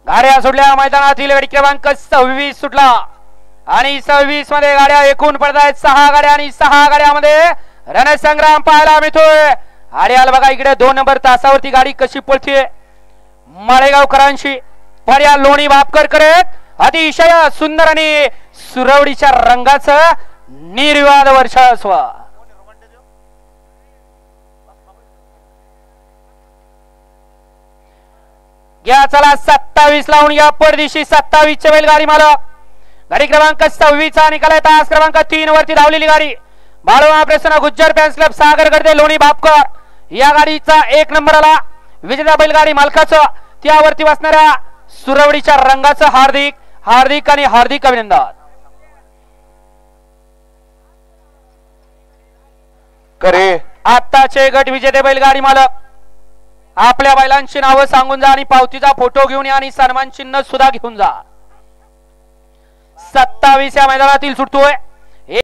गाड्या सुटल्या मैदानातील गाडी क्रमांक 26 सुटला आणि 26 मध्ये गाड्या एकूण पडतायत 6 गाड्या आणि 6 गाड्यामध्ये रणसंग्राम पाहायला मिळतोय। आड्याला बघा इकडे 2 नंबर तासावरती गाडी कशी पळतीये माळेगावकरांची पर्या लोणी वापकर करत अतिशय सुंदर आणि सुरवडीच्या रंगाचं निर्विवाद वर्चस्व। या चला 27 लावून या परदेशी 27 चे बैलगाडी मालक गाडी क्रमांक 26 चा निकाल आहे तास क्रमांक 3 वरती धावलेली गाडी बाळूमा प्रसन्न गुज्जर फॅन्स क्लब सागर गर्दे लोणी बापकर या गाडीचा 1 नंबर आला विजेता बैलगाडी मालकाचं त्यावरती बसणाऱ्या सुरवडीच्या रंगाचं हार्दिक हार्दिक आणि हार्दिक अभिनंदन करे। आताचे गट विजेते बैलगाडी मालक आपल्या बैलांची नावं सांगून जा आणि पावतीचा फोटो घेऊन या आणि सन्मान चिन्ह सुद्धा घेऊन जा। 27 या मैदानातील सुटतोय